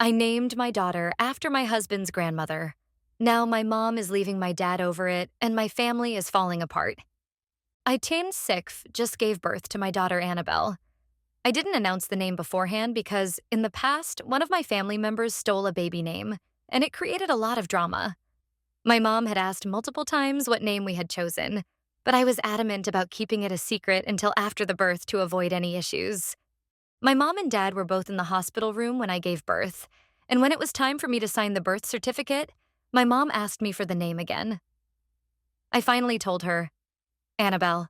I named my daughter after my husband's grandmother. Now my mom is leaving my dad over it, and my family is falling apart. I turned 6, just gave birth to my daughter Annabelle. I didn't announce the name beforehand because, in the past, one of my family members stole a baby name, and it created a lot of drama. My mom had asked multiple times what name we had chosen, but I was adamant about keeping it a secret until after the birth to avoid any issues. My mom and dad were both in the hospital room when I gave birth, and when it was time for me to sign the birth certificate, my mom asked me for the name again. I finally told her, Annabelle.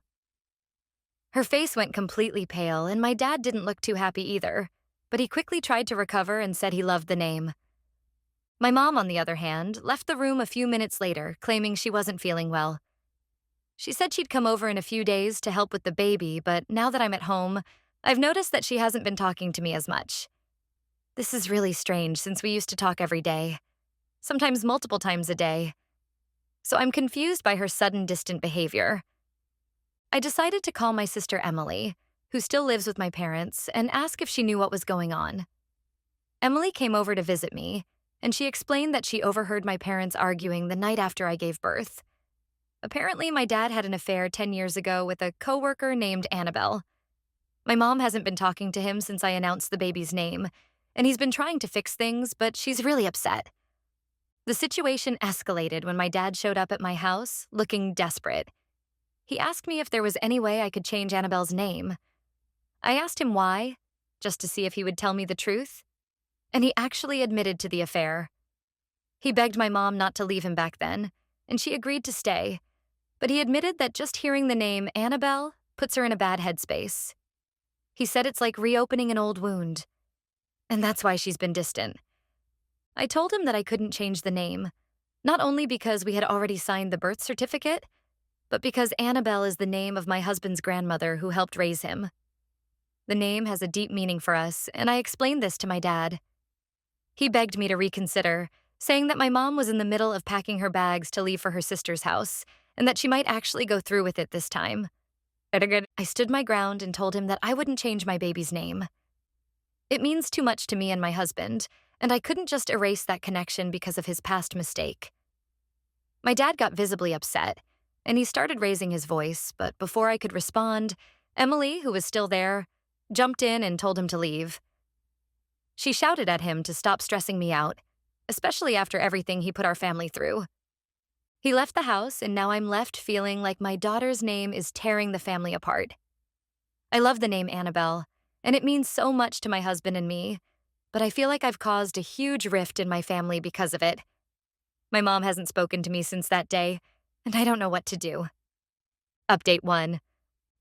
Her face went completely pale, and my dad didn't look too happy either, but he quickly tried to recover and said he loved the name. My mom, on the other hand, left the room a few minutes later, claiming she wasn't feeling well. She said she'd come over in a few days to help with the baby, but now that I'm at home, I've noticed that she hasn't been talking to me as much. This is really strange since we used to talk every day, sometimes multiple times a day. So I'm confused by her sudden distant behavior. I decided to call my sister Emily, who still lives with my parents, and ask if she knew what was going on. Emily came over to visit me, and she explained that she overheard my parents arguing the night after I gave birth. Apparently, my dad had an affair 10 years ago with a coworker named Annabelle. My mom hasn't been talking to him since I announced the baby's name, and he's been trying to fix things, but she's really upset. The situation escalated when my dad showed up at my house, looking desperate. He asked me if there was any way I could change Annabelle's name. I asked him why, just to see if he would tell me the truth, and he actually admitted to the affair. He begged my mom not to leave him back then, and she agreed to stay, but he admitted that just hearing the name Annabelle puts her in a bad headspace. He said it's like reopening an old wound, and that's why she's been distant. I told him that I couldn't change the name, not only because we had already signed the birth certificate, but because Annabelle is the name of my husband's grandmother who helped raise him. The name has a deep meaning for us, and I explained this to my dad. He begged me to reconsider, saying that my mom was in the middle of packing her bags to leave for her sister's house, and that she might actually go through with it this time. I stood my ground and told him that I wouldn't change my baby's name. It means too much to me and my husband, and I couldn't just erase that connection because of his past mistake. My dad got visibly upset, and he started raising his voice, but before I could respond, Emily, who was still there, jumped in and told him to leave. She shouted at him to stop stressing me out, especially after everything he put our family through. He left the house, and now I'm left feeling like my daughter's name is tearing the family apart. I love the name Annabelle, and it means so much to my husband and me, but I feel like I've caused a huge rift in my family because of it. My mom hasn't spoken to me since that day, and I don't know what to do. Update 1.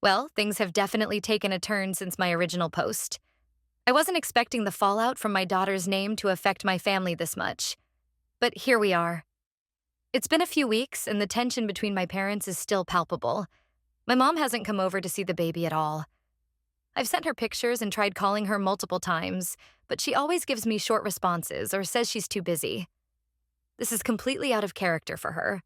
Well, things have definitely taken a turn since my original post. I wasn't expecting the fallout from my daughter's name to affect my family this much, but here we are. It's been a few weeks, and the tension between my parents is still palpable. My mom hasn't come over to see the baby at all. I've sent her pictures and tried calling her multiple times, but she always gives me short responses or says she's too busy. This is completely out of character for her,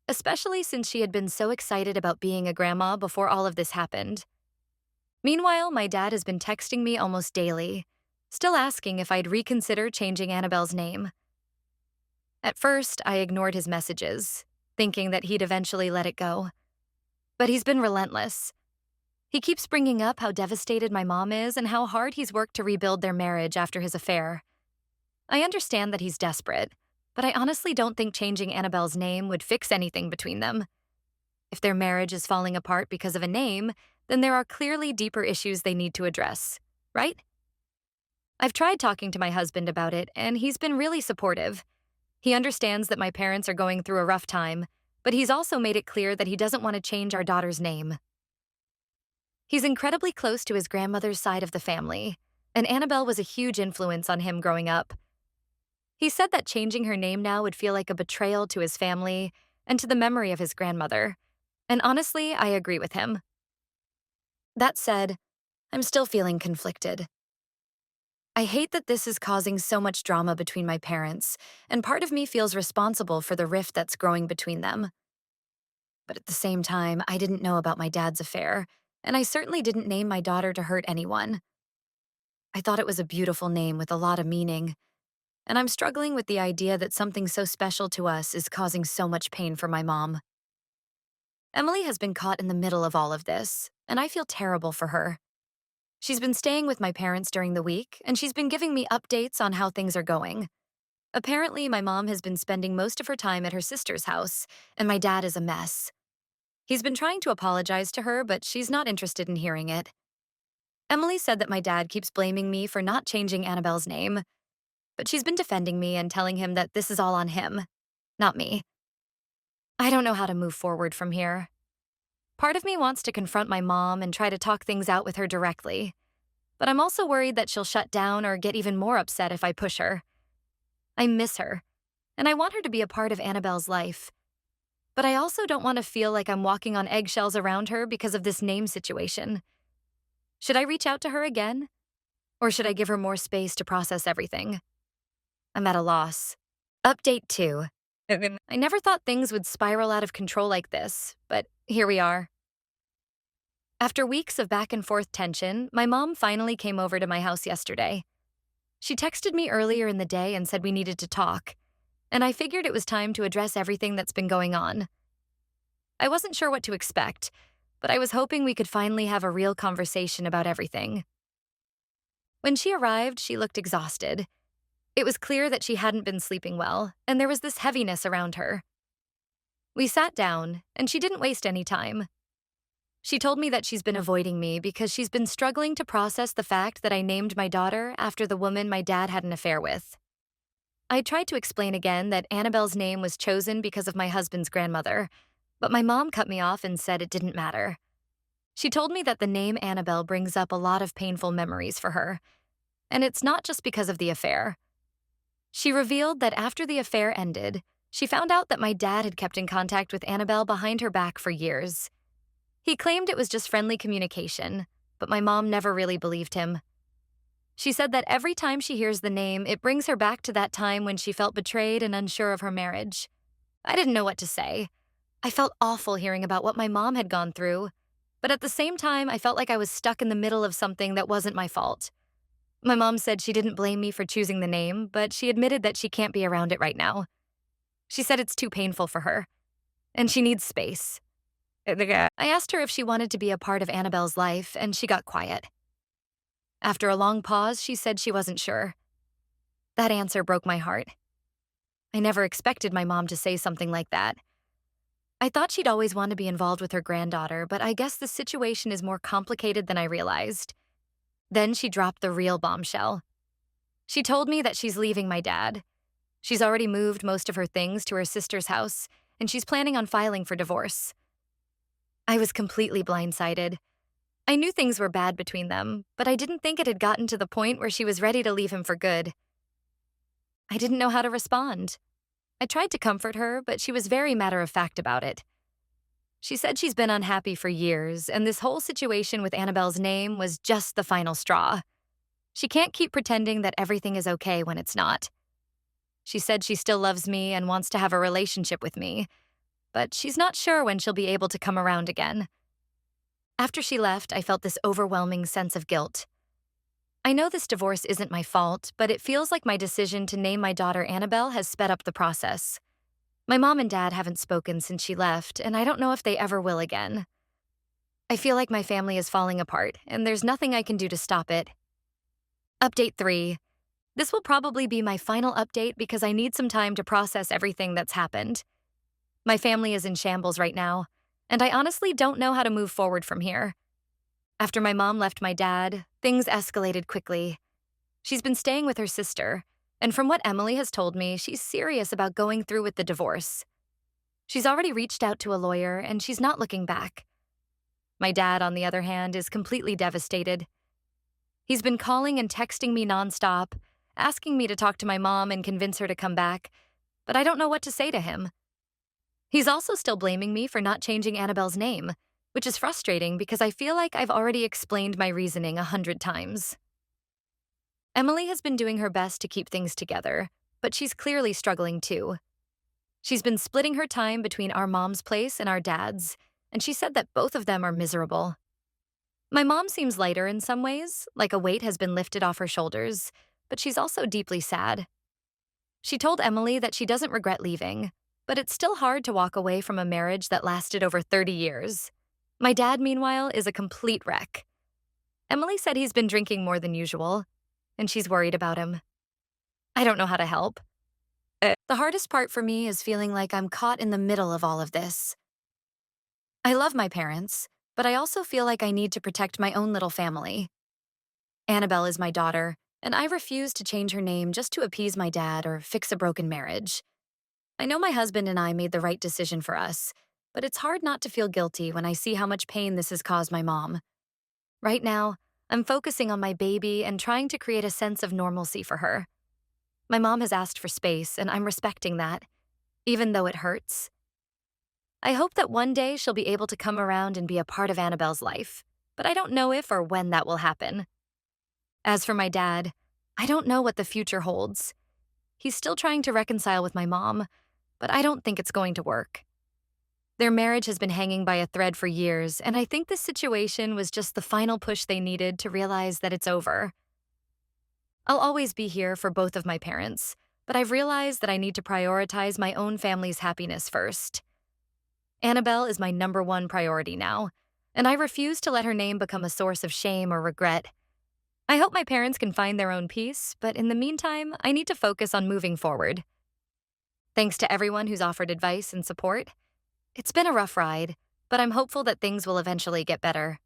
especially since she had been so excited about being a grandma before all of this happened. Meanwhile, my dad has been texting me almost daily, still asking if I'd reconsider changing Annabelle's name. At first, I ignored his messages, thinking that he'd eventually let it go. But he's been relentless. He keeps bringing up how devastated my mom is and how hard he's worked to rebuild their marriage after his affair. I understand that he's desperate, but I honestly don't think changing Annabelle's name would fix anything between them. If their marriage is falling apart because of a name, then there are clearly deeper issues they need to address, right? I've tried talking to my husband about it, and he's been really supportive. He understands that my parents are going through a rough time, but he's also made it clear that he doesn't want to change our daughter's name. He's incredibly close to his grandmother's side of the family, and Annabelle was a huge influence on him growing up. He said that changing her name now would feel like a betrayal to his family and to the memory of his grandmother, and honestly, I agree with him. That said, I'm still feeling conflicted. I hate that this is causing so much drama between my parents, and part of me feels responsible for the rift that's growing between them. But at the same time, I didn't know about my dad's affair, and I certainly didn't name my daughter to hurt anyone. I thought it was a beautiful name with a lot of meaning, and I'm struggling with the idea that something so special to us is causing so much pain for my mom. Emily has been caught in the middle of all of this, and I feel terrible for her. She's been staying with my parents during the week, and she's been giving me updates on how things are going. Apparently, my mom has been spending most of her time at her sister's house, and my dad is a mess. He's been trying to apologize to her, but she's not interested in hearing it. Emily said that my dad keeps blaming me for not changing Annabelle's name, but she's been defending me and telling him that this is all on him, not me. I don't know how to move forward from here. Part of me wants to confront my mom and try to talk things out with her directly, but I'm also worried that she'll shut down or get even more upset if I push her. I miss her, and I want her to be a part of Annabelle's life. But I also don't want to feel like I'm walking on eggshells around her because of this name situation. Should I reach out to her again? Or should I give her more space to process everything? I'm at a loss. Update 2. I never thought things would spiral out of control like this, but here we are. After weeks of back and forth tension, my mom finally came over to my house yesterday. She texted me earlier in the day and said we needed to talk, and I figured it was time to address everything that's been going on. I wasn't sure what to expect, but I was hoping we could finally have a real conversation about everything. When she arrived, she looked exhausted. It was clear that she hadn't been sleeping well, and there was this heaviness around her. We sat down, and she didn't waste any time. She told me that she's been avoiding me because she's been struggling to process the fact that I named my daughter after the woman my dad had an affair with. I tried to explain again that Annabelle's name was chosen because of my husband's grandmother, but my mom cut me off and said it didn't matter. She told me that the name Annabelle brings up a lot of painful memories for her, and it's not just because of the affair. She revealed that after the affair ended, she found out that my dad had kept in contact with Annabelle behind her back for years. He claimed it was just friendly communication, but my mom never really believed him. She said that every time she hears the name, it brings her back to that time when she felt betrayed and unsure of her marriage. I didn't know what to say. I felt awful hearing about what my mom had gone through, but at the same time, I felt like I was stuck in the middle of something that wasn't my fault. My mom said she didn't blame me for choosing the name, but she admitted that she can't be around it right now. She said it's too painful for her, and she needs space. I asked her if she wanted to be a part of Annabelle's life, and she got quiet. After a long pause, she said she wasn't sure. That answer broke my heart. I never expected my mom to say something like that. I thought she'd always want to be involved with her granddaughter, but I guess the situation is more complicated than I realized. Then she dropped the real bombshell. She told me that she's leaving my dad. She's already moved most of her things to her sister's house, and she's planning on filing for divorce. I was completely blindsided. I knew things were bad between them, but I didn't think it had gotten to the point where she was ready to leave him for good. I didn't know how to respond. I tried to comfort her, but she was very matter-of-fact about it. She said she's been unhappy for years, and this whole situation with Annabelle's name was just the final straw. She can't keep pretending that everything is okay when it's not. She said she still loves me and wants to have a relationship with me, but she's not sure when she'll be able to come around again. After she left, I felt this overwhelming sense of guilt. I know this divorce isn't my fault, but it feels like my decision to name my daughter Annabelle has sped up the process. My mom and dad haven't spoken since she left, and I don't know if they ever will again. I feel like my family is falling apart, and there's nothing I can do to stop it. Update 3. This will probably be my final update because I need some time to process everything that's happened. My family is in shambles right now, and I honestly don't know how to move forward from here. After my mom left my dad, things escalated quickly. She's been staying with her sister, and from what Emily has told me, she's serious about going through with the divorce. She's already reached out to a lawyer, and she's not looking back. My dad, on the other hand, is completely devastated. He's been calling and texting me nonstop, asking me to talk to my mom and convince her to come back, but I don't know what to say to him. He's also still blaming me for not changing Annabelle's name, which is frustrating because I feel like I've already explained my reasoning 100 times. Emily has been doing her best to keep things together, but she's clearly struggling too. She's been splitting her time between our mom's place and our dad's, and she said that both of them are miserable. My mom seems lighter in some ways, like a weight has been lifted off her shoulders, but she's also deeply sad. She told Emily that she doesn't regret leaving, but it's still hard to walk away from a marriage that lasted over 30 years. My dad, meanwhile, is a complete wreck. Emily said he's been drinking more than usual, and she's worried about him. I don't know how to help. The hardest part for me is feeling like I'm caught in the middle of all of this. I love my parents, but I also feel like I need to protect my own little family. Annabelle is my daughter, and I refuse to change her name just to appease my dad or fix a broken marriage. I know my husband and I made the right decision for us, but it's hard not to feel guilty when I see how much pain this has caused my mom. Right now, I'm focusing on my baby and trying to create a sense of normalcy for her. My mom has asked for space, and I'm respecting that, even though it hurts. I hope that one day she'll be able to come around and be a part of Annabelle's life, but I don't know if or when that will happen. As for my dad, I don't know what the future holds. He's still trying to reconcile with my mom, but I don't think it's going to work. Their marriage has been hanging by a thread for years, and I think this situation was just the final push they needed to realize that it's over. I'll always be here for both of my parents, but I've realized that I need to prioritize my own family's happiness first. Annabelle is my #1 priority now, and I refuse to let her name become a source of shame or regret. I hope my parents can find their own peace, but in the meantime, I need to focus on moving forward. Thanks to everyone who's offered advice and support. It's been a rough ride, but I'm hopeful that things will eventually get better.